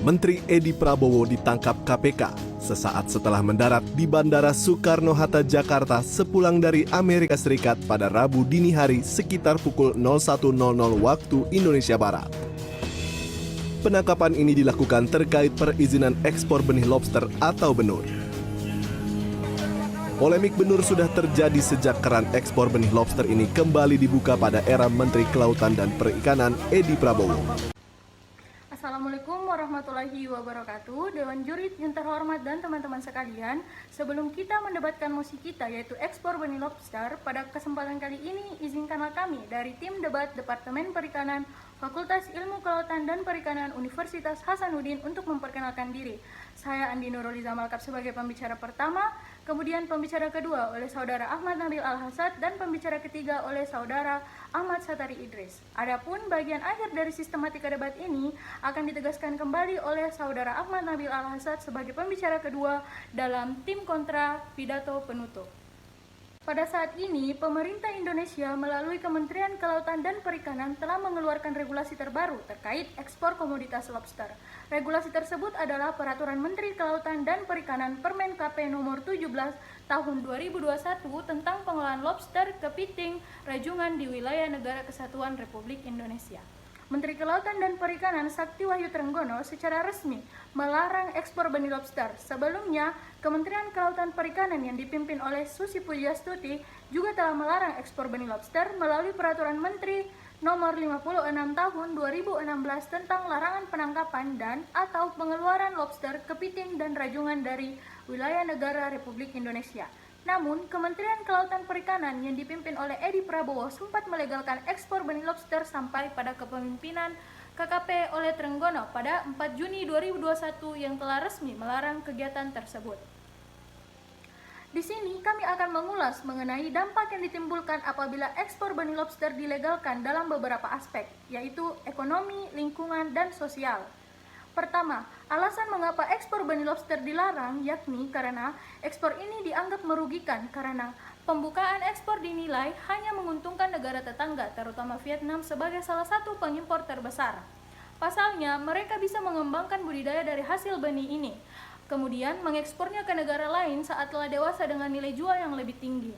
Menteri Edi Prabowo ditangkap KPK sesaat setelah mendarat di Bandara Soekarno-Hatta, Jakarta sepulang dari Amerika Serikat pada Rabu dini hari sekitar pukul 01.00 waktu Indonesia Barat. Penangkapan ini dilakukan terkait perizinan ekspor benih lobster atau benur. Polemik benur sudah terjadi sejak keran ekspor benih lobster ini kembali dibuka pada era Menteri Kelautan dan Perikanan Edi Prabowo. Assalamualaikum warahmatullahi wabarakatuh. Dewan Juri yang terhormat dan teman-teman sekalian, sebelum kita mendebatkan mosi kita yaitu ekspor benih lobster, pada kesempatan kali ini izinkanlah kami dari tim debat Departemen Perikanan Fakultas Ilmu Kelautan dan Perikanan Universitas Hasanuddin untuk memperkenalkan diri. Saya Andi Nurul-Iza Malkab sebagai pembicara pertama, kemudian pembicara kedua oleh Saudara Ahmad Nabil Al-Hassad dan pembicara ketiga oleh Saudara Ahmad Satari Idris. Adapun bagian akhir dari sistematika debat ini akan ditegaskan kembali oleh Saudara Ahmad Nabil Al-Hassad sebagai pembicara kedua dalam tim kontra pidato penutup. Pada saat ini, pemerintah Indonesia melalui Kementerian Kelautan dan Perikanan telah mengeluarkan regulasi terbaru terkait ekspor komoditas lobster. Regulasi tersebut adalah Peraturan Menteri Kelautan dan Perikanan Permen KP nomor 17 tahun 2021 tentang pengolahan lobster, kepiting, rajungan di wilayah Negara Kesatuan Republik Indonesia. Menteri Kelautan dan Perikanan Sakti Wahyu Trenggono secara resmi melarang ekspor benih lobster. Sebelumnya, Kementerian Kelautan Perikanan yang dipimpin oleh Susi Pujiastuti juga telah melarang ekspor benih lobster melalui Peraturan Menteri Nomor 56 Tahun 2016 tentang larangan penangkapan dan atau pengeluaran lobster, kepiting, dan rajungan dari wilayah negara Republik Indonesia. Namun, Kementerian Kelautan Perikanan yang dipimpin oleh Edi Prabowo sempat melegalkan ekspor benih lobster sampai pada kepemimpinan KKP oleh Trenggono pada 4 Juni 2021 yang telah resmi melarang kegiatan tersebut. Di sini kami akan mengulas mengenai dampak yang ditimbulkan apabila ekspor benih lobster dilegalkan dalam beberapa aspek, yaitu ekonomi, lingkungan, dan sosial. Pertama, alasan mengapa ekspor benih lobster dilarang yakni karena ekspor ini dianggap merugikan karena pembukaan ekspor dinilai hanya menguntungkan negara tetangga, terutama Vietnam sebagai salah satu pengimpor terbesar. Pasalnya, mereka bisa mengembangkan budidaya dari hasil benih ini, kemudian mengekspornya ke negara lain saat telah dewasa dengan nilai jual yang lebih tinggi.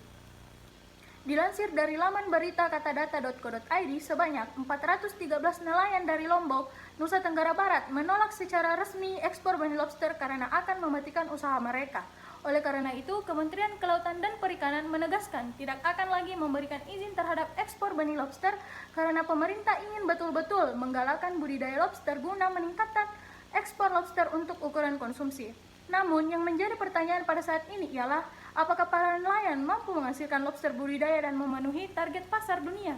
Dilansir dari laman berita katadata.co.id, sebanyak 413 nelayan dari Lombok, Nusa Tenggara Barat menolak secara resmi ekspor benih lobster karena akan mematikan usaha mereka. Oleh karena itu, Kementerian Kelautan dan Perikanan menegaskan tidak akan lagi memberikan izin terhadap ekspor benih lobster karena pemerintah ingin betul-betul menggalakkan budidaya lobster guna meningkatkan ekspor lobster untuk ukuran konsumsi. Namun, yang menjadi pertanyaan pada saat ini ialah, apakah para nelayan mampu menghasilkan lobster budidaya dan memenuhi target pasar dunia?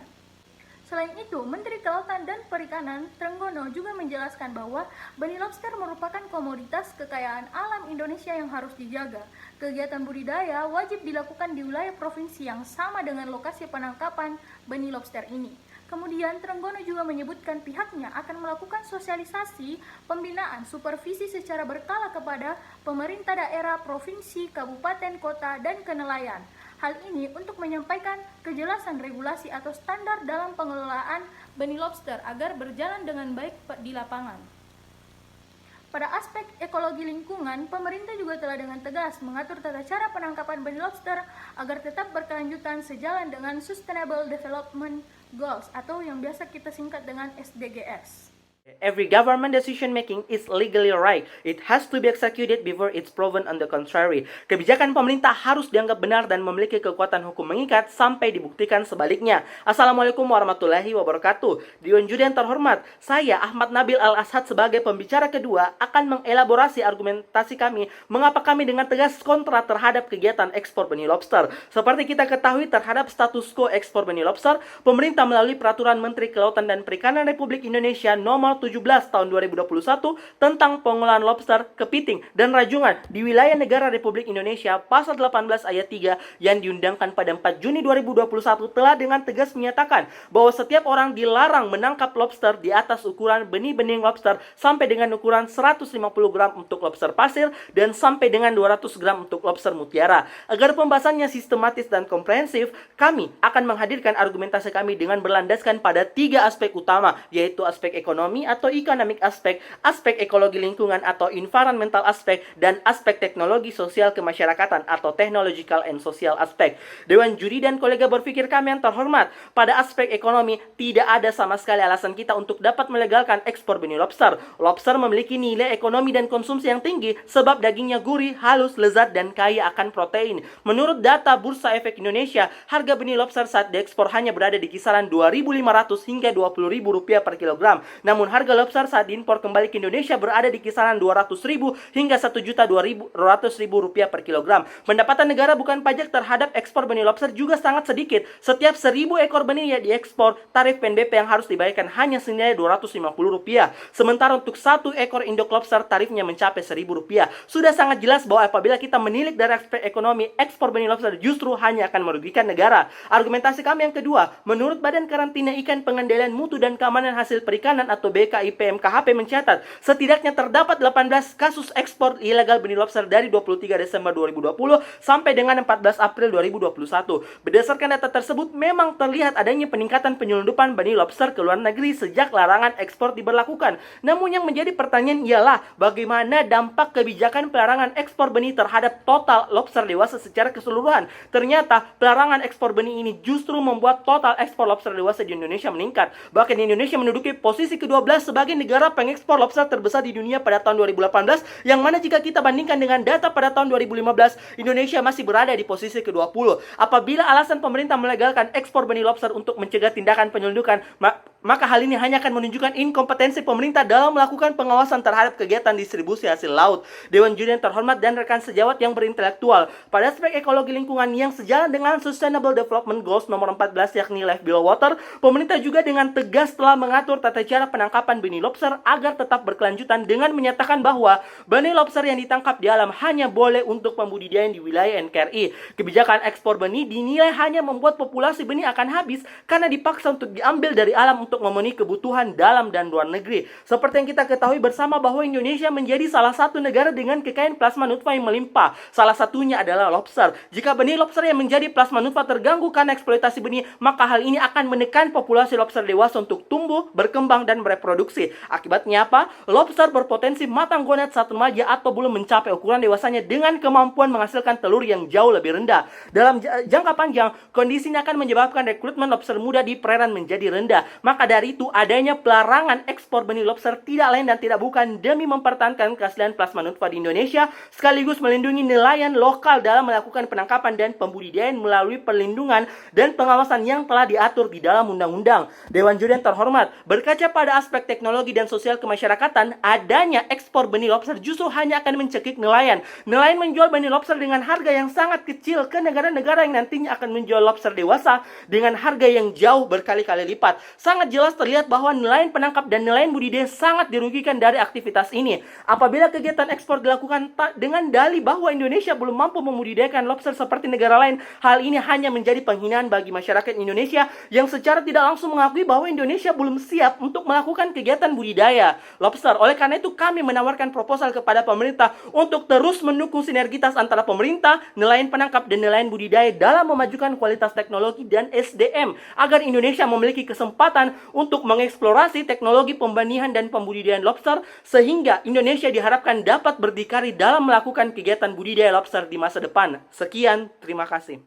Selain itu, Menteri Kelautan dan Perikanan Trenggono juga menjelaskan bahwa benih lobster merupakan komoditas kekayaan alam Indonesia yang harus dijaga. Kegiatan budidaya wajib dilakukan di wilayah provinsi yang sama dengan lokasi penangkapan benih lobster ini. Kemudian Trenggono juga menyebutkan pihaknya akan melakukan sosialisasi, pembinaan, supervisi secara berkala kepada pemerintah daerah, provinsi, kabupaten, kota, dan kenelayan. Hal ini untuk menyampaikan kejelasan regulasi atau standar dalam pengelolaan benih lobster agar berjalan dengan baik di lapangan. Pada aspek ekologi lingkungan, pemerintah juga telah dengan tegas mengatur tata cara penangkapan benih lobster agar tetap berkelanjutan sejalan dengan Sustainable Development Goals atau yang biasa kita singkat dengan SDGs. Every government decision making is legally right. It has to be executed before it's proven on the contrary. Kebijakan pemerintah harus dianggap benar dan memiliki kekuatan hukum mengikat sampai dibuktikan sebaliknya. Assalamualaikum warahmatullahi wabarakatuh. Dewan Juri yang terhormat, saya Ahmad Nabil Al-Hassad sebagai pembicara kedua akan mengelaborasi argumentasi kami mengapa kami dengan tegas kontra terhadap kegiatan ekspor benih lobster. Seperti kita ketahui terhadap status quo ekspor benih lobster, pemerintah melalui Peraturan Menteri Kelautan dan Perikanan Republik Indonesia nomor 17 tahun 2021 tentang pengolahan lobster, kepiting, dan rajungan di wilayah negara Republik Indonesia pasal 18 ayat 3 yang diundangkan pada 4 Juni 2021 telah dengan tegas menyatakan bahwa setiap orang dilarang menangkap lobster di atas ukuran benih-benih lobster sampai dengan ukuran 150 gram untuk lobster pasir dan sampai dengan 200 gram untuk lobster mutiara. Agar pembahasannya sistematis dan komprehensif, kami akan menghadirkan argumentasi kami dengan berlandaskan pada 3 aspek utama, yaitu aspek ekonomi, ekonomi atau economic aspek, aspek ekologi lingkungan atau environmental aspek, dan aspek teknologi sosial kemasyarakatan atau technological and social aspek. Dewan juri dan kolega berpikir kami yang terhormat, pada aspek ekonomi tidak ada sama sekali alasan kita untuk dapat melegalkan ekspor benih lobster. Lobster memiliki nilai ekonomi dan konsumsi yang tinggi sebab dagingnya gurih, halus, lezat, dan kaya akan protein. Menurut data Bursa Efek Indonesia, harga benih lobster saat diekspor hanya berada di kisaran 2.500 hingga 20.000 rupiah per kilogram. Namun harga lobster saat diimpor kembali ke Indonesia berada di kisaran 200.000 hingga 1.200.000 rupiah per kilogram. Pendapatan negara bukan pajak terhadap ekspor benih lobster juga sangat sedikit. Setiap 1.000 ekor benih yang diekspor, tarif PNBP yang harus dibayarkan hanya senilai Rp250. Sementara untuk 1 ekor induk lobster tarifnya mencapai Rp1.000. Sudah sangat jelas bahwa apabila kita menilik dari aspek ekonomi, ekspor benih lobster justru hanya akan merugikan negara. Argumentasi kami yang kedua, menurut Badan Karantina Ikan Pengendalian Mutu dan Keamanan Hasil Perikanan atau BKIPMKHP mencatat, setidaknya terdapat 18 kasus ekspor ilegal benih lobster dari 23 Desember 2020 sampai dengan 14 April 2021. Berdasarkan data tersebut, memang terlihat adanya peningkatan penyelundupan benih lobster ke luar negeri sejak larangan ekspor diberlakukan. Namun yang menjadi pertanyaan ialah, bagaimana dampak kebijakan pelarangan ekspor benih terhadap total lobster dewasa secara keseluruhan? Ternyata, pelarangan ekspor benih ini justru membuat total ekspor lobster dewasa di Indonesia meningkat. Bahkan Indonesia menduduki posisi ke-12 sebagai negara pengekspor lobster terbesar di dunia pada tahun 2018, yang mana jika kita bandingkan dengan data pada tahun 2015, Indonesia masih berada di posisi ke-20. Apabila alasan pemerintah melegalkan ekspor benih lobster untuk mencegah tindakan penyelundupan, maka hal ini hanya akan menunjukkan inkompetensi pemerintah dalam melakukan pengawasan terhadap kegiatan distribusi hasil laut. Dewan juri yang terhormat dan rekan sejawat yang berintelektual, pada aspek ekologi lingkungan yang sejalan dengan Sustainable Development Goals nomor 14 yakni Life Below Water, pemerintah juga dengan tegas telah mengatur tata cara penangkapan benih lobster agar tetap berkelanjutan dengan menyatakan bahwa benih lobster yang ditangkap di alam hanya boleh untuk pembudidayaan di wilayah NKRI. Kebijakan ekspor benih dinilai hanya membuat populasi benih akan habis karena dipaksa untuk diambil dari alam untuk memenuhi kebutuhan dalam dan luar negeri. Seperti yang kita ketahui bersama bahwa Indonesia menjadi salah satu negara dengan kekayaan plasma nutfah yang melimpah. Salah satunya adalah lobster. Jika benih lobster yang menjadi plasma nutfah terganggu karena eksploitasi benih, maka hal ini akan menekan populasi lobster dewasa untuk tumbuh, berkembang, dan bereproduksi. Akibatnya apa? Lobster berpotensi matang gonad saat remaja atau belum mencapai ukuran dewasanya dengan kemampuan menghasilkan telur yang jauh lebih rendah. Dalam jangka panjang, kondisi ini akan menyebabkan rekrutmen lobster muda di perairan menjadi rendah. Maka dari itu, adanya pelarangan ekspor benih lobster tidak lain dan tidak bukan demi mempertahankan keaslian plasma nutfah di Indonesia, sekaligus melindungi nelayan lokal dalam melakukan penangkapan dan pembudidayaan melalui perlindungan dan pengawasan yang telah diatur di dalam undang-undang. Dewan juri yang terhormat, berkaca pada aspek teknologi dan sosial kemasyarakatan, adanya ekspor benih lobster justru hanya akan mencekik nelayan. Nelayan menjual benih lobster dengan harga yang sangat kecil ke negara-negara yang nantinya akan menjual lobster dewasa dengan harga yang jauh berkali-kali lipat. Sangat jelas terlihat bahwa nelayan penangkap dan nelayan budidaya sangat dirugikan dari aktivitas ini. Apabila kegiatan ekspor dilakukan dengan dalih bahwa Indonesia belum mampu membudidayakan lobster seperti negara lain, hal ini hanya menjadi penghinaan bagi masyarakat Indonesia yang secara tidak langsung mengakui bahwa Indonesia belum siap untuk melakukan kegiatan budidaya lobster. Oleh karena itu, kami menawarkan proposal kepada pemerintah untuk terus mendukung sinergitas antara pemerintah, nelayan penangkap, dan nelayan budidaya dalam memajukan kualitas teknologi dan SDM agar Indonesia memiliki kesempatan untuk mengeksplorasi teknologi pembenihan dan pembudidayaan lobster, sehingga Indonesia diharapkan dapat berdikari dalam melakukan kegiatan budidaya lobster di masa depan. Sekian, terima kasih.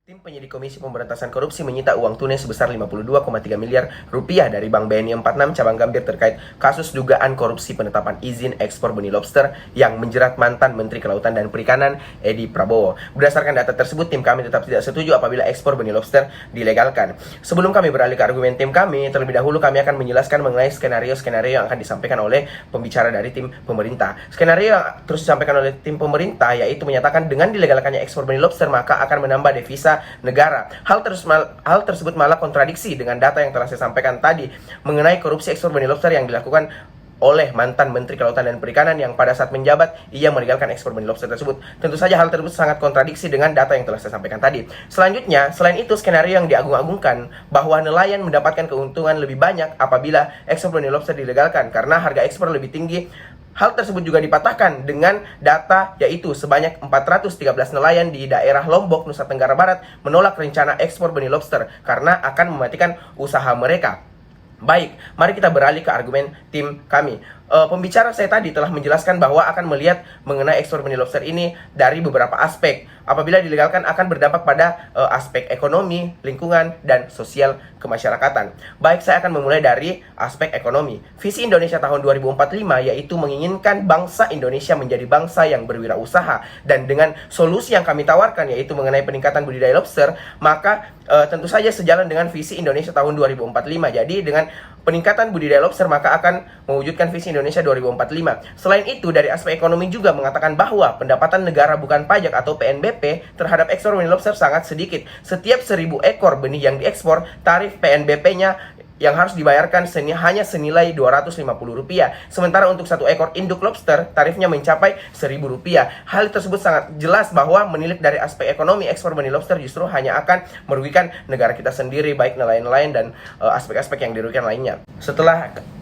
Tim penyidik Komisi Pemberantasan Korupsi menyita uang tunai sebesar 52,3 miliar rupiah dari Bank BNI 46 cabang Gambir terkait kasus dugaan korupsi penetapan izin ekspor benih lobster yang menjerat mantan Menteri Kelautan dan Perikanan Edi Prabowo. Berdasarkan data tersebut, tim kami tetap tidak setuju apabila ekspor benih lobster dilegalkan. Sebelum kami beralih ke argumen tim kami, terlebih dahulu kami akan menjelaskan mengenai skenario-skenario yang akan disampaikan oleh pembicara dari tim pemerintah. Skenario yang terus disampaikan oleh tim pemerintah yaitu menyatakan dengan dilegalkannya ekspor benih lobster maka akan menambah devisa negara. Hal tersebut malah kontradiksi dengan data yang telah saya sampaikan tadi mengenai korupsi ekspor benih lobster yang dilakukan oleh mantan Menteri Kelautan dan Perikanan yang pada saat menjabat ia melegalkan ekspor benih lobster tersebut. Tentu saja hal tersebut sangat kontradiksi dengan data yang telah saya sampaikan tadi. Selanjutnya, selain itu skenario yang diagung-agungkan bahwa nelayan mendapatkan keuntungan lebih banyak apabila ekspor benih lobster dilegalkan karena harga ekspor lebih tinggi. Hal tersebut juga dipatahkan dengan data yaitu sebanyak 413 nelayan di daerah Lombok, Nusa Tenggara Barat menolak rencana ekspor benih lobster karena akan mematikan usaha mereka. Baik, mari kita beralih ke argumen tim kami. Pembicara saya tadi telah menjelaskan bahwa akan melihat mengenai ekspor benih lobster ini dari beberapa aspek. Apabila dilegalkan akan berdampak pada aspek ekonomi, lingkungan, dan sosial kemasyarakatan. Baik, saya akan memulai dari aspek ekonomi. Visi Indonesia tahun 2045 yaitu menginginkan bangsa Indonesia menjadi bangsa yang berwirausaha. Dan dengan solusi yang kami tawarkan yaitu mengenai peningkatan budidaya lobster, maka tentu saja sejalan dengan visi Indonesia tahun 2045. Jadi dengan peningkatan budidaya lobster maka akan mewujudkan visi Indonesia 2045. Selain itu, dari aspek ekonomi juga mengatakan bahwa pendapatan negara bukan pajak atau PNBP terhadap ekspor benih lobster sangat sedikit. Setiap 1.000 ekor benih yang diekspor, tarif PNBP-nya yang harus dibayarkan hanya senilai Rp250. Sementara untuk 1 ekor induk lobster, tarifnya mencapai Rp1.000. Hal tersebut sangat jelas bahwa menilik dari aspek ekonomi, ekspor benih lobster justru hanya akan merugikan negara kita sendiri, baik nelayan-nelayan dan aspek-aspek yang dirugikan lainnya.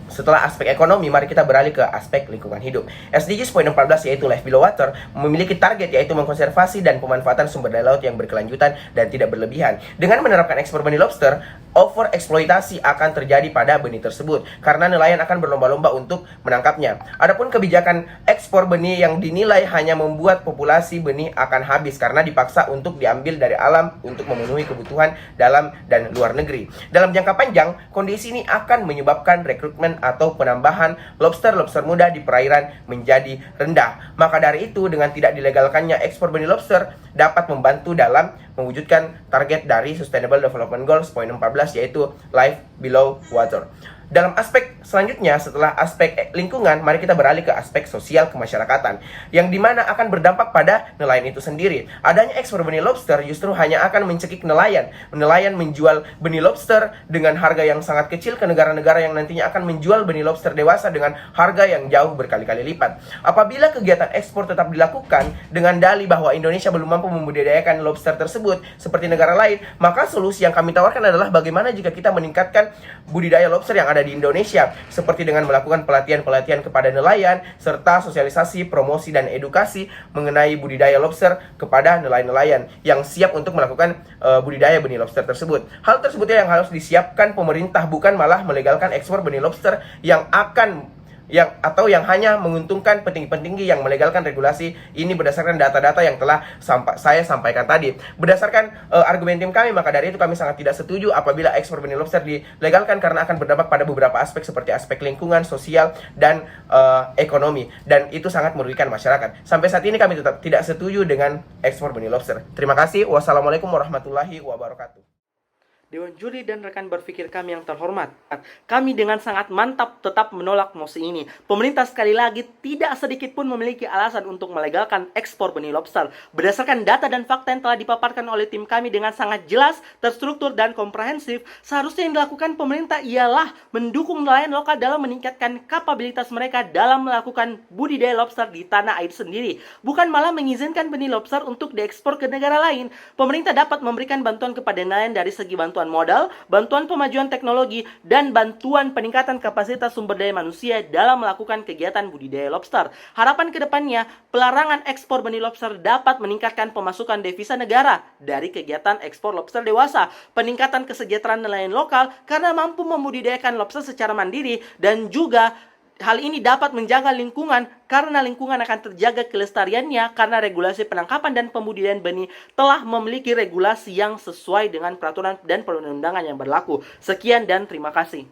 Setelah aspek ekonomi, mari kita beralih ke aspek lingkungan hidup. SDGs poin 14 yaitu Life Below Water memiliki target yaitu mengkonservasi dan pemanfaatan sumber daya laut yang berkelanjutan dan tidak berlebihan. Dengan menerapkan ekspor benih lobster, overeksploitasi akan terjadi pada benih tersebut karena nelayan akan berlomba-lomba untuk menangkapnya. Adapun kebijakan ekspor benih yang dinilai hanya membuat populasi benih akan habis karena dipaksa untuk diambil dari alam untuk memenuhi kebutuhan dalam dan luar negeri. Dalam jangka panjang, kondisi ini akan menyebabkan rekrutmen atau penambahan lobster-lobster muda di perairan menjadi rendah. Maka dari itu, dengan tidak dilegalkannya ekspor benih lobster dapat membantu dalam mewujudkan target dari Sustainable Development Goals poin 14 yaitu Life Below Water. Dalam aspek selanjutnya, setelah aspek lingkungan, mari kita beralih ke aspek sosial kemasyarakatan, yang dimana akan berdampak pada nelayan itu sendiri. Adanya ekspor benih lobster justru hanya akan mencekik nelayan. Nelayan menjual benih lobster dengan harga yang sangat kecil ke negara-negara yang nantinya akan menjual benih lobster dewasa dengan harga yang jauh berkali-kali lipat. Apabila kegiatan ekspor tetap dilakukan dengan dalih bahwa Indonesia belum mampu membudidayakan lobster tersebut seperti negara lain, maka solusi yang kami tawarkan adalah bagaimana jika kita meningkatkan budidaya lobster yang ada di Indonesia, seperti dengan melakukan pelatihan-pelatihan kepada nelayan, serta sosialisasi, promosi, dan edukasi mengenai budidaya lobster kepada nelayan-nelayan yang siap untuk melakukan budidaya benih lobster tersebut. Hal tersebut yang harus disiapkan pemerintah, bukan malah melegalkan ekspor benih lobster yang yang hanya menguntungkan petinggi-petinggi yang melegalkan regulasi ini berdasarkan data-data yang telah saya sampaikan tadi. Berdasarkan argumen tim kami, maka dari itu kami sangat tidak setuju apabila ekspor benih lobster dilegalkan karena akan berdampak pada beberapa aspek seperti aspek lingkungan, sosial, dan ekonomi. Dan itu sangat merugikan masyarakat. Sampai saat ini kami tetap tidak setuju dengan ekspor benih lobster. Terima kasih. Wassalamualaikum warahmatullahi wabarakatuh. Dewan Juri dan rekan berpikir kami yang terhormat, kami dengan sangat mantap tetap menolak mosi ini. Pemerintah sekali lagi tidak sedikit pun memiliki alasan untuk melegalkan ekspor benih lobster. Berdasarkan data dan fakta yang telah dipaparkan oleh tim kami dengan sangat jelas, terstruktur, dan komprehensif, seharusnya yang dilakukan pemerintah ialah mendukung nelayan lokal dalam meningkatkan kapabilitas mereka dalam melakukan budidaya lobster di tanah air sendiri, bukan malah mengizinkan benih lobster untuk diekspor ke negara lain. Pemerintah dapat memberikan bantuan kepada nelayan dari segi bantuan modal, bantuan pemajuan teknologi, dan bantuan peningkatan kapasitas sumber daya manusia dalam melakukan kegiatan budidaya lobster. Harapan kedepannya, pelarangan ekspor benih lobster dapat meningkatkan pemasukan devisa negara dari kegiatan ekspor lobster dewasa, peningkatan kesejahteraan nelayan lokal karena mampu membudidayakan lobster secara mandiri, dan juga hal ini dapat menjaga lingkungan karena lingkungan akan terjaga kelestariannya karena regulasi penangkapan dan pembudidayaan benih telah memiliki regulasi yang sesuai dengan peraturan dan perundang-undangan yang berlaku. Sekian dan terima kasih.